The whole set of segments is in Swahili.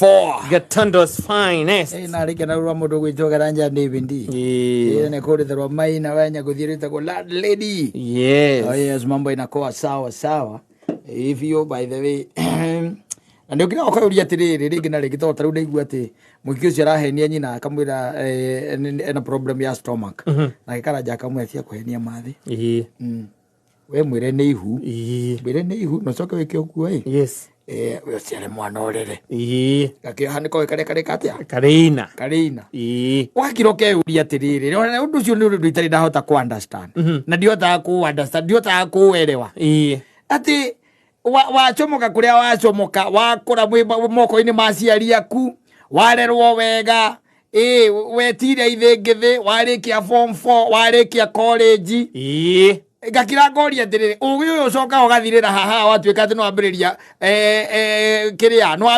4 Gatundo's finest. Na rike na rwa mundu gwitwa Garanja David. Ne kodi the Romai na wanya kuthirita kwa lady. Yes. Oh yes, mambo inakuwa sawa. If you by the way na ndio kina okauria atiriri ringi na ringi to taru ndaigua ati muiki ucio arahenia nyina akamwira ena problem ya stomach na gikaraja akamwetia kuhenia mathi we mwire ni ihu mwire ni ihu no coke wike okuo yes we ciare mwana orere gakihani ko kare katia karina wakiro ke uria atiriri no undu ucio ni undu itari ndahota ku understand na ndiota ku understand ndiota ku elewa ati wachomoka kuria wachomoka wakora moko-ini maciari aku warerwo wega wetire ithingithi warikia form 4 warikia college gakira ngoria ndiriri ugi uyu coka ugathirira haha watuika ati no ambiriria kiria no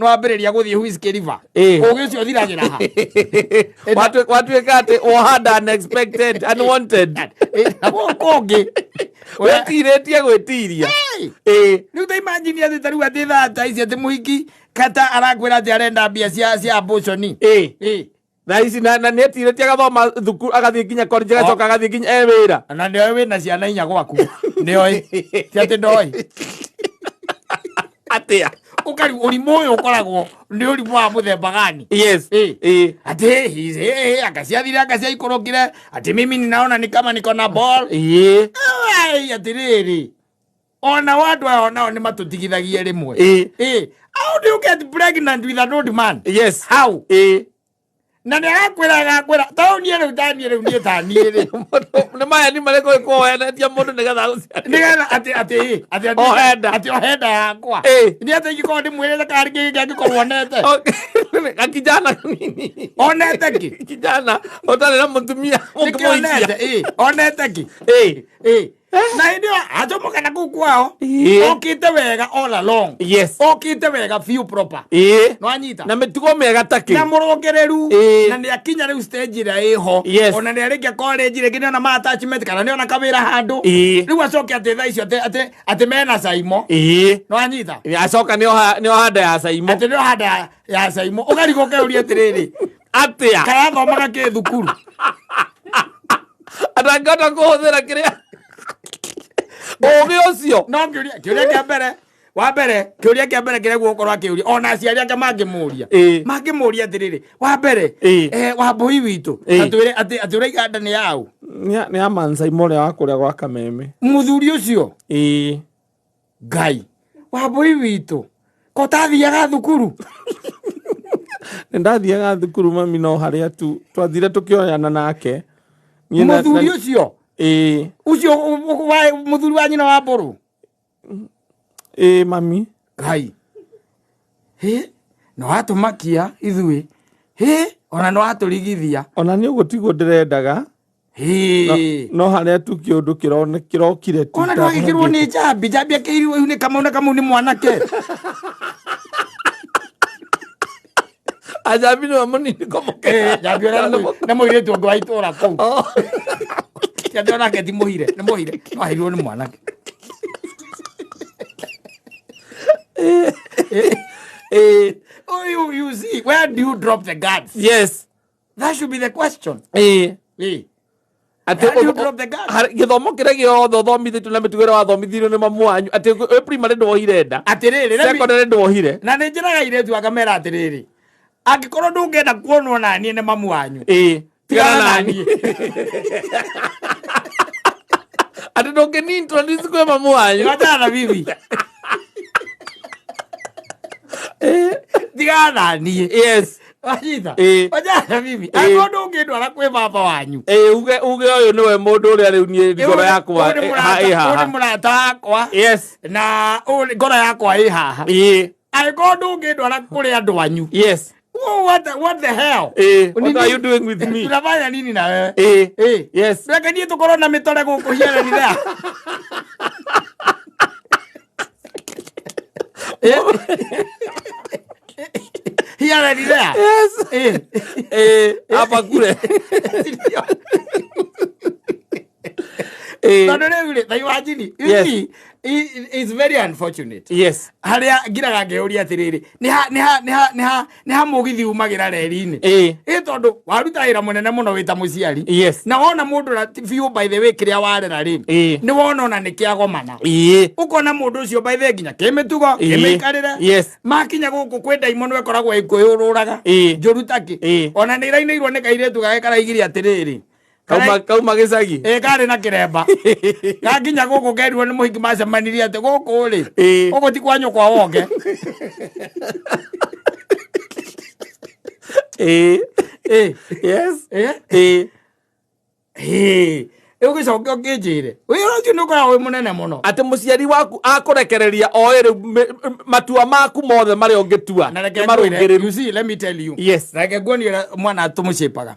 ambiriria guthie Whiskey River ugi ucio thiragira ha watuika ati had unexpected unwanted kongi wetiretie gwitiria riu ta imagine ati taru ati thata ici ati muhiki kata arakwira ati arenda mbia cia abortion na ici na netiretie gathoma thukuru agathie kinya college gacoka agathie kinya wira na ndio wina ciana inya gwaku ndio ti ati ndoi atia ukari urimu uyu ukoragwo ni urimu wa muthemba gani yes ati akasiathire akasiaikorokire ati mimi ninaona ni kama niko na ball ati riri ona watu nao ni matutigithagia rimwe how do you get pregnant with an old man yes how na ni arakwira tauni ero Daniel ni taniere ni maya ni mareko ikoena tia mundu nigetha nigetha ati ohenda yakwa ni ati igiko ndi mwirire kari gigi angikorwonete akijana nini onete ki kijana otale na mutumia onete ki na ndio achomoka na kukwao okite wega all along yes okite wega few proper no anyita na mitugo mega taki na murongereru na ni akinya riu stage ira iho ona ni arikia college ringi ni ona ma attachment kana ni ona kawira handu riu acoke ati tha icio ati mena saimo no anyita acoka ni ohanda ya saimo ati ni ohanda ya saimo ugarigo keuria atiriri atia kaya thomaga ki thukuru atangata kuhuthira kiria ugi ucio no kiuria kia mbere wa mbere kiuria kia mbere kire gukorwo akiuria ona aciari ake mangimuria atiriri wa mbere wa mbui witu atwire ati uraiga ndani yao ni amansa imore wa kuria gwa kameme muthuri ucio ngai wa mbui witu ko tathiaga thukuru ndathiaga thukuru mami no haria tu twathire tukioyana nake muthuri ucio ucio muthuri wa nyina wa mburu mami ngai no atumakia ithui ona no aturigithia ona ni ugutigwo ndirendaga no haria tu kiundu kirokire tu ona ndwagikirwo ni jambi akirwo ni kamau ni mwanake ajambi no munini komoke jambi na muiritu ngo aitora kou ya ndona ke muhire no hairwo ni mwanake you see, where do you drop the guards? Yes, that should be the question. Ati you drop the guards. Githomo kiria giothe thomithitio na mitugo wa thomithirio ni mamu wanyu ati primary ndwohire nda atiriri secondary ndwohire na ni njiraga iretu akamera atiriri angikorwo ndungenda kuonwo na nie ni mamu wanyu tigana nani ati ndungeni introduce kwa mamu wanyu watana bibi tigana nani yes wajita wajana bibi ango ndungenda ara kwe baba wanyu uge uyu niwe mundu uria riu nie ngoro yakwa uri murata yakwa yes na ngoro yakwa haha ango ndungenda ara kuri andu wanyu yes what the hell what are you doing with me unafanya nini na wewe yes lakini tukoro na mitore guku hiera ni there hiera ni there yes hapa kule Tano leo ile, na imagine, yes. it's very unfortunate. Yes. Haria ngiraga ngeuria atiriri ni ha mugithi umagira reri-ini tondu waruta wira munene muno wita muciari. Yes. Na wona mundu na view by the way kiria warera ri ni wona ona ni kiagomana ukona mundu ucio by the way nginya kimitugo kimikarire. Yes. Makinya guku kwi ndaimono wekoragwo ikuyururaga njurutaki ona ni irainirwo ni kairetu gagekara igiri atiriri kauma gicagi kari na kiremba gakinya guku kerirwo ni muhingi macemanirie ati guku ri guku ti kwanyu kwa woge. Yes. Ugicoke ukinjire wira ucio nukoragwo wi munene muno ati muciari waku akurekereria oire matua maku mothe maria ungitua you see, let me tell you. Yes. Reke nguonire mwana tumucipaga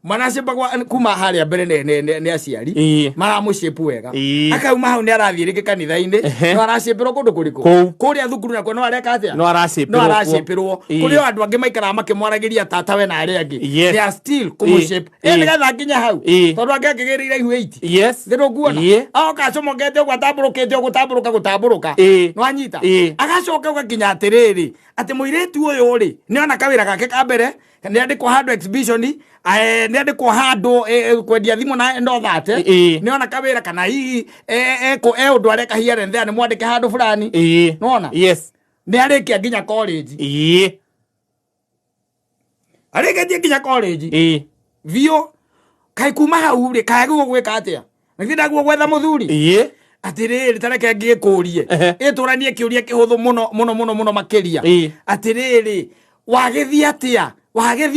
mwana acipagwa kuma haria mbere ni aciari maramucipu wega akauma hau ni arathie kanitha-ini no aracipirwo kundu kuriku kuria thukuru nako no areka atia no aracipirwo kuri andu angi maikara makimwaragiria tata we na aria angi they are still kumucipu nigetha nginya hau tondu angi akigirire ihu 8. Yes. Ndiro guona agacomokete uguo atamburukite uguo gutamburuka no anyita agacoka ugakinya atiriri ati muiritu uyu ri ni ona kawira gake ka mbere ni andikwo handu exhibition ni andikwo handu kwendia thimu na endo thate ni ona kawira kana hihi undu areka here and there ni mwandike handu fulani nona. Yes. Ni arikia nginya college arikia nginya college vio kai kuma hau ri kai gwika atia nginda gwetha muthuri atiriri tareke ngikurie ituranie kiuria kihuthu muno makiria atiriri wagithia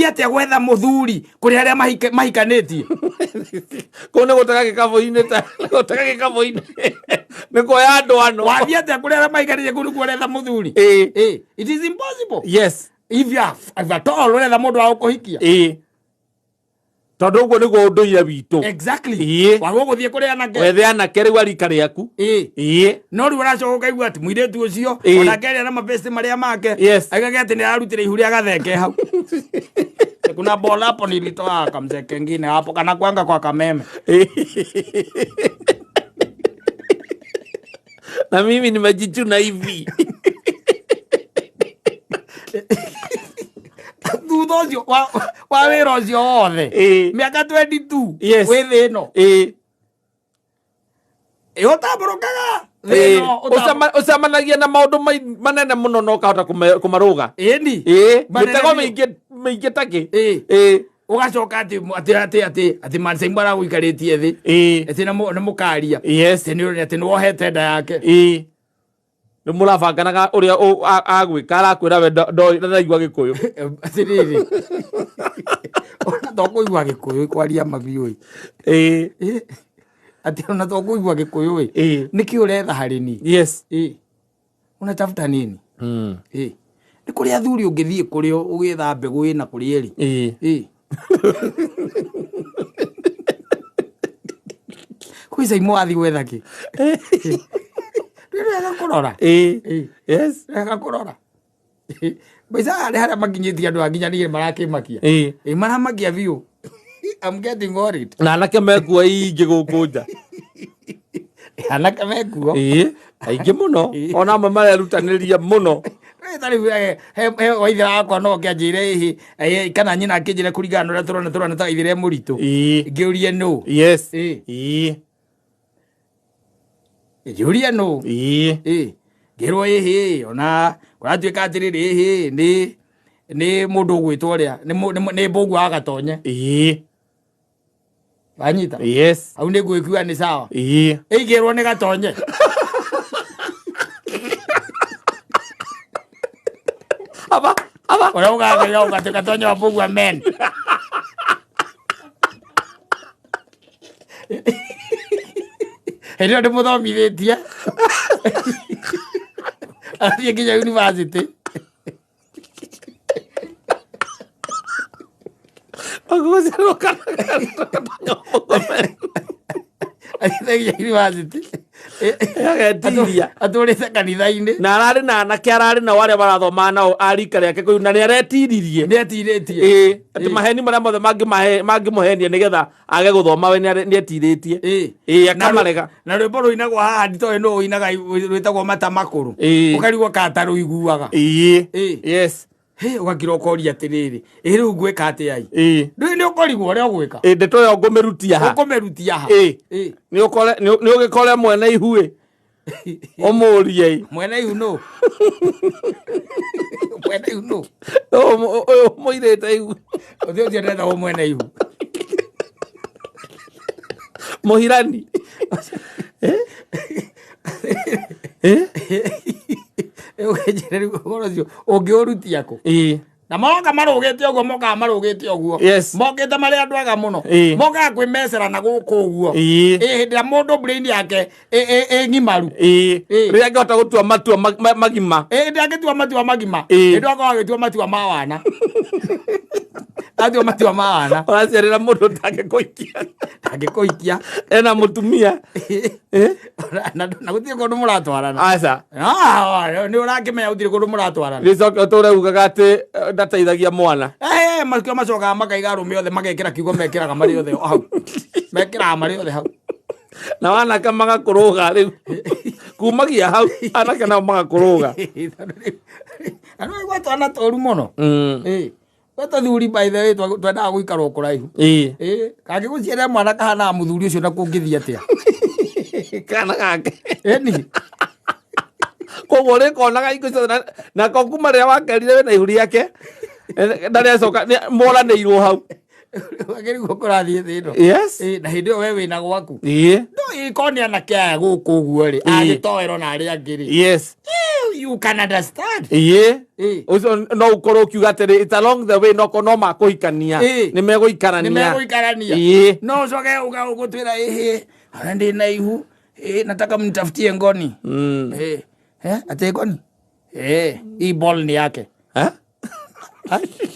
atia gwetha muthuri kuri aria mahikanitie kone gutaka gikabo-ini niko ya andu ano wathia atia kuri aria mahikanitie kuri gwetha muthuri it is impossible. Yes. If at all wetha mundu wa gukuhikia tondu uguo niguo unduire witu. Exactly. Wagwo guthie kuri anake wethe anake riu arika riaku no riu uracoka ukaigua ati muiritu ucio ona keria na mabesti maria make agage ati ni arutire ihuri agatheke hau kuna bola hapo nilitoa kamze kengine hapo kana kwanga kwa kameme na mimi nimejichuna hivi thutha ucio wa wira ucio wothe miaka 22 wi thi ino utamburukaga ucemanagia na maundu manene muno no kahota kumaruga mitego mingi taki ugacoka ati mansaimu aragũikaritie thi ati nĩ mũkaria ati nĩ wohete nda yake nĩ mũrabanganaga ũrĩa agwĩka arakwĩra we ndaigua gĩkũyũ atirĩrĩ ona tokũigua gĩkũyũ kwaria mabiũ ati ona tokũigua gĩkũyũ nĩkĩ ũretha harĩ ni unatafuta nini nĩ kũrĩa athuri ũngĩthiĩ kũrĩa ũgĩetha mbegũ ĩna kũrĩa ĩrĩ kwĩca imwe wathi gwetha kĩ rega kũrora rega kũrora maica harĩa makinyĩtie andũ anginyanĩire marakĩmakia maramakia biũ. I'm getting worried. Na anake mekuo ingĩ gũkũ nja anake mekuo aingĩ mũno ona amwe marerutanĩria mũno he waithira wakwa no kĩanjĩre ihi kana nyina akĩnjĩre kũringana na ũrĩa tũrona ta waithĩra mũritũ ngĩũrie nũ ngĩũria nũ ngĩrwo ĩhĩ ona kũratuĩka atĩrĩrĩ nĩ mũndũ ũgwĩtwo ũrĩa nĩ mbũngu wa gatonye wanyita hau nĩ ngwĩkua nĩ sawa ĩigĩrwo nĩ gatonye ũrĩa ũgagĩra ũgatĩ gatonye wa mbũngu amen hĩndĩ ĩyo ndĩmũthomithĩtie athiĩ nginya university athiĩ university agetiria atũrĩte kanitha-inĩ na ararĩ na anake ararĩ na wale barathoma nao arika rĩake kũu na nĩaretiririe nĩetirĩtie atĩ maheni marĩa mothe mangĩmũhenia nĩgetha age gũthoma we nĩetirĩtie akamarega na rwĩmbo rũinagwo haha nditoĩ no ũinaga rwĩtagwo mata makũrũ ũkarigwo kata rũiguaga yes ũgakira ũkoria atĩrĩrĩ rĩu ngwĩka atĩa ndũĩ nĩ ũkorigwo ũrĩa ũgwĩka ndeto ĩyo ngũmĩrutia ha nĩ ũgĩkore mwene ihu ũmũrie mwene ihu no mwene ihu no ũyũ mũirĩte ihu ũcio ndetagwo mwene ihu mũhirani ũngĩũrutia kũ na moka marũgĩte ũguo mokaga marũgĩte ũguo mokĩte marĩ andũ ega mũno mokaga kwĩmecera na gũkũ ũguo hĩndĩ ĩrĩa mũndũ brain yake ng'imaru rĩrĩa angĩhota gũtua matua magima hĩndĩ angĩtua matua magima hĩndĩ akorwo agĩtua matua ma wana atua matua ma wana ũraciarĩra mũndũ ndangĩkũikia ena mũtumia na gũtirĩ kũndũ mũratwarana aca nĩ ũrakĩmenya gũtirĩ kũndũ mũratwarana rĩcoke ũtũreugaga atĩ ndateithagia mwana makĩo macokaga makaiga arũme othe magekĩra kiugo mekĩraga marĩ othe hau mekĩraga marĩ othe hau na wanake magakũrũga rĩu kumagia hau anake nao magakũrũga anũ igua twana tũru mũno tũthuri by the way twendaga gũikarwo kũraihu kangĩgũciarĩra mwana kahanaga mũthuri ũcio na kũngĩthiĩ atĩa kana gake eni koguo rĩkonaga hingo ciothe nako kuma rĩrĩa wakerire wĩna ihu rĩake ndarĩacoka moranĩirwo hau wagĩrĩirwo kũrathiĩ thĩ ĩno na hĩndĩ ĩyo we wĩna gwaku ĩkorwo nĩ anake aya gũkũ ũguo rĩ agĩtoerwo na arĩa angĩ rĩ you can understand ũcio no ũkorwo ũkiuga atĩrĩ it's along the way noko no makũhikania nĩ megũikarania no ũcoke ũgũtwĩra ona ndĩ na ihu nataka mnitafutie ngoni ate ngoni hii ball ni yake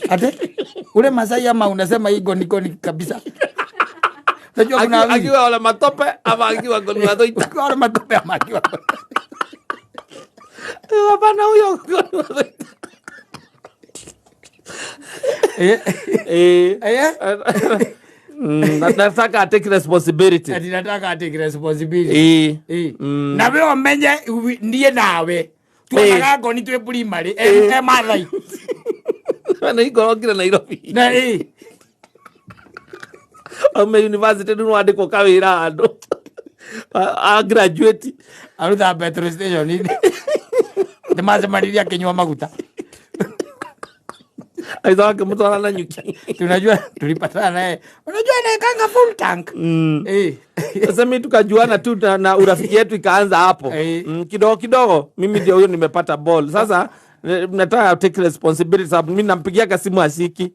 ate ule Masai ama unasema hii ngoni kabisa unajua kuna akiwa wale matope ama akiwa ngoni wadoita wale matope ama akiwa hapana huyo nataka take responsibility na wewe umenye ndiye nawe tunaga ngoni twe primary mathai na igorokire Nairobi na ame university ndio andiko kawira andu a graduate arutha petrol station ni ndimacemaniria kinywa maguta aitha akimutwara na nyuki tunajua tulipatana naye unajua anaekanga full tank sasa mimi tukajuana tu na urafiki yetu ikaanza hapo kidogo kidogo mimi ndio huyo nimepata ball sasa nataka take responsibility sababu mimi nampigia simu asiki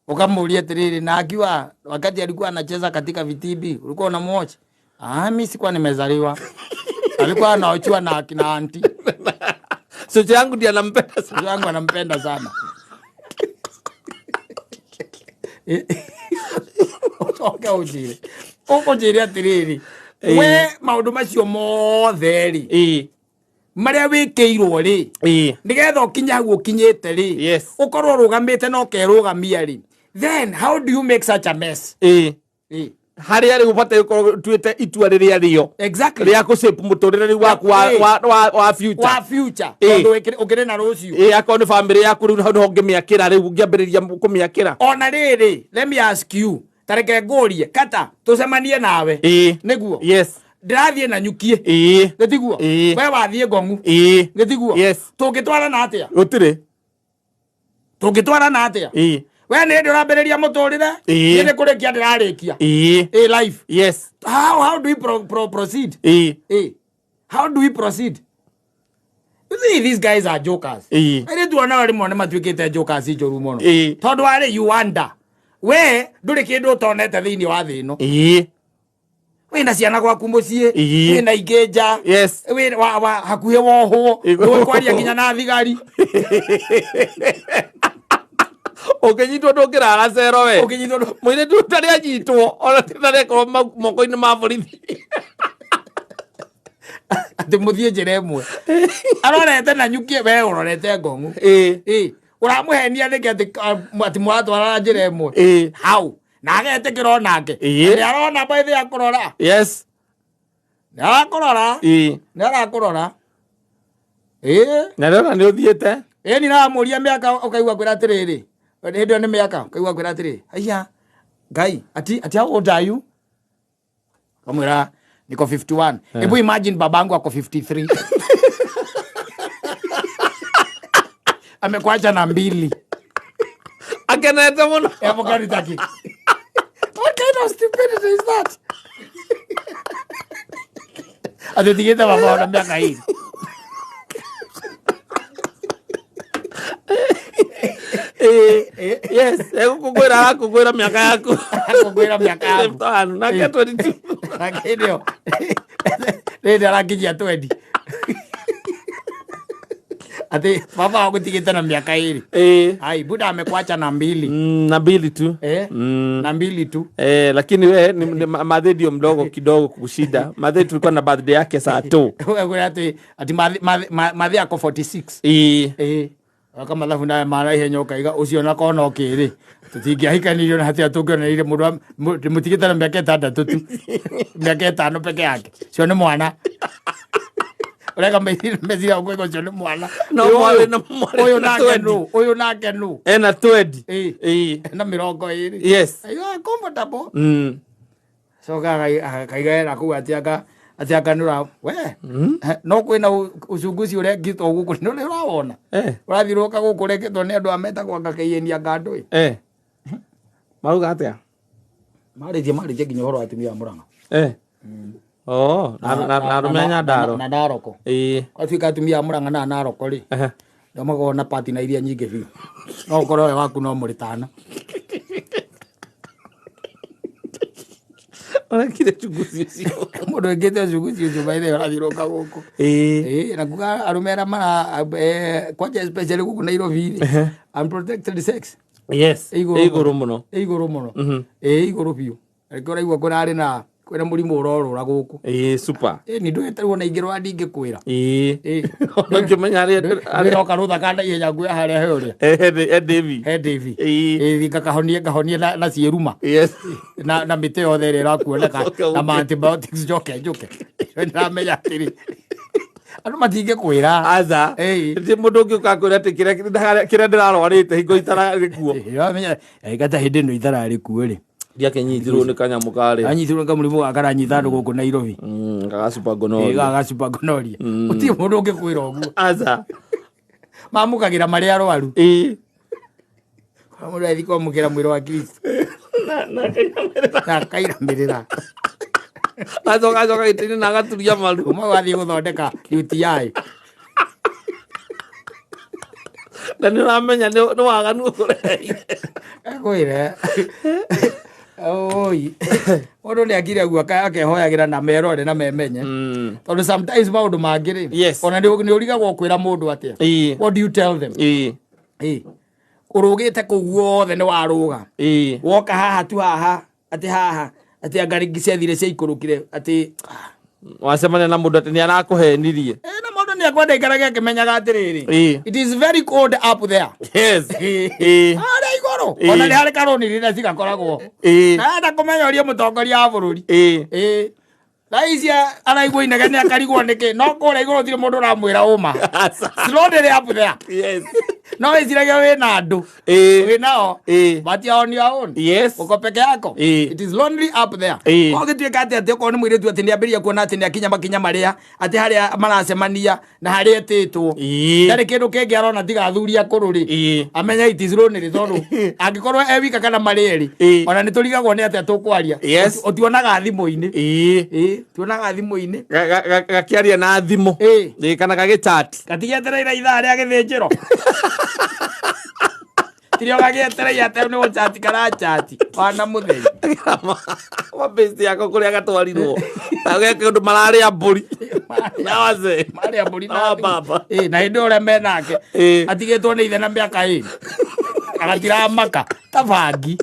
ukamuulia tiriri na akiwa wakati alikuwa anacheza katika vitimbi ulikuwa unamwatch mimi sikuwa nimezaliwa alikuwa anaochua na akina auntie sote yangu ndiye anampenda sana yangu anampenda sana Ujire atiriri we maundu macio mothe ri maria wikirwo ri nigetha ukinya guo kinyite ri ukorwo rugamite no kerugamia ri then how do you make such a mess haria ri ubate ukorwo tuite itua riria rio exactly ria ku shape muturire waku wa future tondu ukire na rucio akao ni family yaku ri no ngimiakira ri ngiambiriria kumiakira ona riri let me ask you tareke ngorie kata tucemanie nawe niguo ndirathie na nyukie gitiguo we wathie ngongu gitiguo tungitwara na atia gutire tungitwara na atia we ni ndio urambiriria muturire ni kurikia ndirarikia life how do we proceed how do we proceed you see these guys are jokers ere tuona wali mone matwikite jokers ijoru muno tondu ari you wonder we nduri kindu utonete thiini wa thi ino wina ciana gwaku mucii wina ingeja wina hakuhe wohwo ndukwaria kinya na thigari ukinyitwo ndungirara cero we mwire tu tari anyitwo ona tari korwo moko-ini ma borithi ati muthie njira imwe arorete na nyukie we urorete ngongu uramuhenia niki ati mwatwara njira imwe hau na agetikira onake ni arona baithe akurora yes ni akurora na rora ni uthiete ni namuria miaka ukaigua kwira atiriri hindio ni miaka ukaigua kwira atiriri aya ngai ati how old are you kamwira niko 51 hebu imagine babangu ako 53 amekuacha na 2 akeneta muno hapo gani taki what kind of stupidity is that atitigita baba na miaka hii yes kukwira miaka yako tano na ke 22 nakidio ndio rakijia 20 ati baba akutigita na miaka hii ai buda amekuacha na 2 na 2 tu na 2 tu lakini we ni madhe ndio mdogo kidogo kushida madhe tulikuwa na birthday yake saa 2 wewe ati madhe yako 46 kama lafu na mara hiyo kaiga ucio na kono kiri tutingiahikanirio na hatia tungioneire mundu mutigita na miaka 6 tu miaka 5 peke yake cio ni mwana urega mezira ukwego cio ni mwana no mwale na mwale uyu nake nu ena 20 na 20 yes ayo comfortable so kaiga na ku atiaka nura we no kwina ucunguci uria ngito guku no ni urawona urathiruka guku reketwo ni andu ameta kwa ngakeienia ngandu maruga atia maritie nginya horo atumia Murang'a na rumenya ndaro na ndaroko kwatuika atumia Murang'a na naroko ri ndio magona party na iria nyingi biu no ukorwo we waku no muritana kile chunguzi sio mundu ngete chunguzi ucio baile urathiruka guku na kuga arumera mara kwaje especially guku Nairobi unprotected sex yes iguru muno iguru biu ariko raigwa kurari na kwina murimu urorura guku super ni ndugeterwo na ingirwa ndingi kwira no kimenya ari roka rutha kanda ihenya nguya haria he uria David thikahonie na cieruma yes na mite yothe ira irakuoneka na antibiotics njuke ndiramenya atiri andu matinge kwira aza ti mundu ngiuka kwira ati kira ndirarwarite hingo itarari kuo menya gata hindi no itarari kuo ri ndiake nyithirwo ni kanyamu kare anyithirwo ka murimu wa karanyitha andu guku Nairobi gagacupa gonoria uti mundu ungikwira uguo aza mamukagira mari arwaru mundu athikwa mukira mwiro wa Kristo na kairamirira azoka itini na gaturia maru umwe wathie guthondeka UTI na ni ramenya ni waganu kwire oi mundu ni akire guaka akehoyagira na merore na memenye tondu sometimes maundu mangiri ona ni urigagwo kwira mundu atia what do you tell them urugite kuguothe ni waruga woka haha tu haha ati angaringi ciathire cia ikurukire ati wasemane na mundu ati ni arakuhenirie na mundu ni akwenda ikarage akimenyaga atiriri it is very cold up there yes ara igoro ona ni hari karoni rina cigakoragwo na kumenya uria mutongoria wa bururi raisia araigwo inegene akarigwo niki no kure igoro thire mundu ramwira uma slowly up there yes no isirage we na andu we nao but you on your own yes uko peke yako it is lonely up there ogituika ati ko ni Muiritu ati ni ambiria kuona ati ni makinya maria ati haria maracemania na haria etitwo ndari kindu kingi arona tiga thuria kururi amenya it is lonely tondu angikorwo ewika kana marieri ona ni turigagwo ni ati tukwaria utionaga thimu-ini tuonaga thimu-ini gakiaria na thimu kana gagichat gatigetereira ithaa ria githinjiro tirio gagietereia ate ni uchati kana chati wana mutheri mabesti yako kuria gatwarirwo ageke undu mararia mburi na waze maria mburi na baba na hindi uria menake atigitwo ni ithe na miaka agatira maka tabangi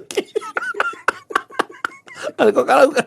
aliko karauga